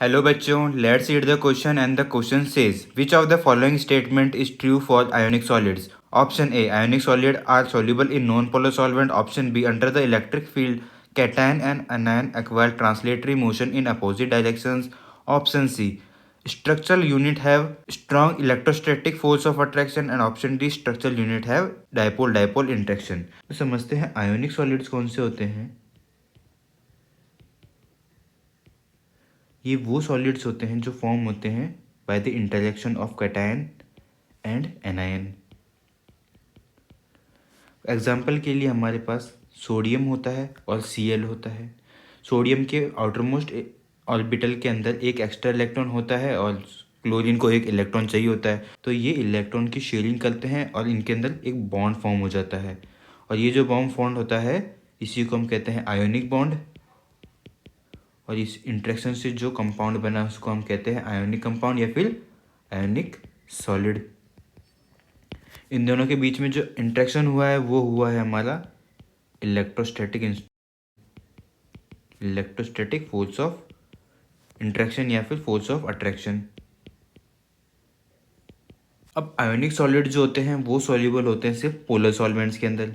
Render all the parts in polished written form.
Hello बच्चों, let's read the question and the question says which of the following statement is true for ionic solids. Option A, ionic solid are soluble in non-polar solvent. Option B, under the electric field cation and anion acquire translatory motion in opposite directions. Option C, structural unit have strong electrostatic force of attraction. And option D, structural unit have dipole dipole interaction. तो समझते हैं ionic solids कौन से होते हैं। ये वो solids होते हैं जो फॉर्म होते हैं by the interaction of cation and anion. Example के लिए हमारे पास सोडियम होता है और Cl होता है। सोडियम के आउटरमोस्ट ऑर्बिटल के अंदर एक एक्स्ट्रा इलेक्ट्रॉन होता है और क्लोरीन को एक इलेक्ट्रॉन चाहिए होता है, तो ये इलेक्ट्रॉन की शेयरिंग करते हैं और इनके अंदर एक बॉन्ड फॉर्म हो जाता है। और ये जो बॉन्ड फॉर्म होता है इसी को हम कहते हैं आयोनिक बॉन्ड। और इस इंट्रैक्शन से जो कंपाउंड बना उसको हम कहते हैं आयोनिक कंपाउंड या फिर आयोनिक सॉलिड। इन दोनों के बीच में जो इंट्रैक्शन हुआ है वो हुआ है हमारा इलेक्ट्रोस्टैटिक फोर्स ऑफ इंट्रैक्शन या फिर फोर्स ऑफ अट्रैक्शन। अब आयोनिक सॉलिड जो होते हैं वो सॉल्युबल होते हैं सिर्फ पोलर सॉल्वेंट्स के अंदर।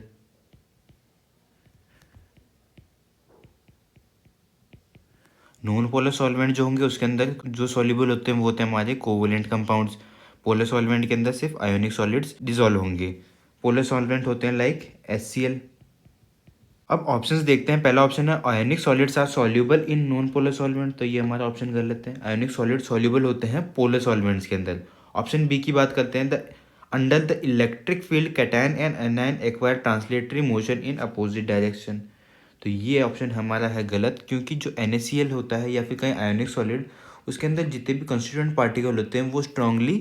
नॉन पोलर सॉल्वेंट जो होंगे उसके अंदर जो सॉल्युबल होते हैं वो होते हैं हमारे कोवलेंट कंपाउंड्स। पोलर सॉल्वेंट के अंदर सिर्फ आयोनिक सॉलिड्स डिसॉल्व होंगे। पोलर सॉल्वेंट होते हैं लाइक HCl। अब ऑप्शंस देखते हैं। पहला ऑप्शन है ionic solids are soluble in non polar solvent, तो ये हमारा ऑप्शन गलत है। आयोनिक सॉलिड सॉल्युबल होते हैं पोलर सॉल्वेंट्स के अंदर। ऑप्शन बी की बात करते हैं, the under the electric field cation and anion acquire translatory motion in opposite direction, तो ये ऑप्शन हमारा है गलत, क्योंकि जो NaCl होता है या फिर कहीं आयोनिक सॉलिड उसके अंदर जितने भी कंस्टिट्यूएंट पार्टिकल होते हैं वो स्ट्रांगली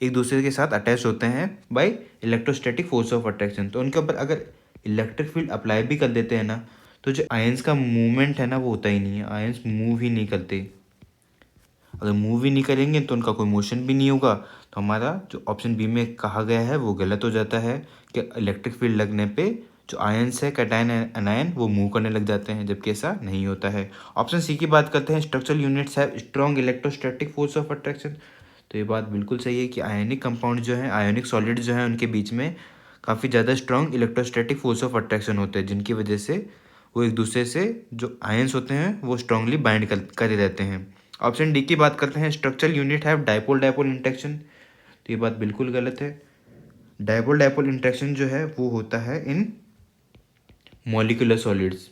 एक दूसरे के साथ अटैच होते हैं by electrostatic force of attraction. तो उनके ऊपर अगर इलेक्ट्रिक फील्ड अप्लाई भी कर देते हैं ना, तो जो आयंस का मूवमेंट है ना वो होता ही नहीं है। आयंस मूव ही नहीं करते। अगर मूव ही नहीं करेंगे तो उनका कोई मोशन भी नहीं होगा। तो हमारा जो ऑप्शन बी में कहा गया है वो गलत हो जाता है कि इलेक्ट्रिक फील्ड लगने पे जो आयंस है कैटायन एनायन वो मूव करने लग जाते हैं, जबकि ऐसा नहीं होता है। ऑप्शन सी की बात करते हैं, structural units have strong electrostatic force of attraction. तो ये बात बिल्कुल सही है कि आयनिक कंपाउंड जो है, आयनिक सॉलिड जो है, उनके बीच में काफ़ी ज़्यादा strong electrostatic force of attraction होते हैं, जिनकी वजह से वो एक दूसरे से जो आयंस होते हैं वो स्ट्रांगली बाइंड करे रहते हैं। ऑप्शन डी की बात करते हैं, structural unit have dipole dipole interaction, तो ये बात बिल्कुल गलत है। डाइपोल डाइपोल इंटरेक्शन जो है वो होता है इन मॉलिक्यूलर सॉलिड्स।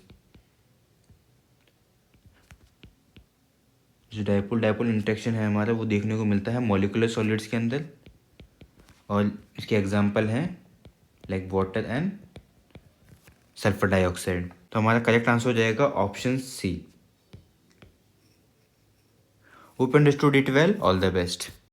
जो डाइपोल डाइपोल इंटरेक्शन है हमारा वो देखने को मिलता है मॉलिक्यूलर सॉलिड्स के अंदर, और इसके एग्जांपल हैं like water and sulphur dioxide. तो हमारा करेक्ट आंसर हो जाएगा option C. Hope understood it well, all the best.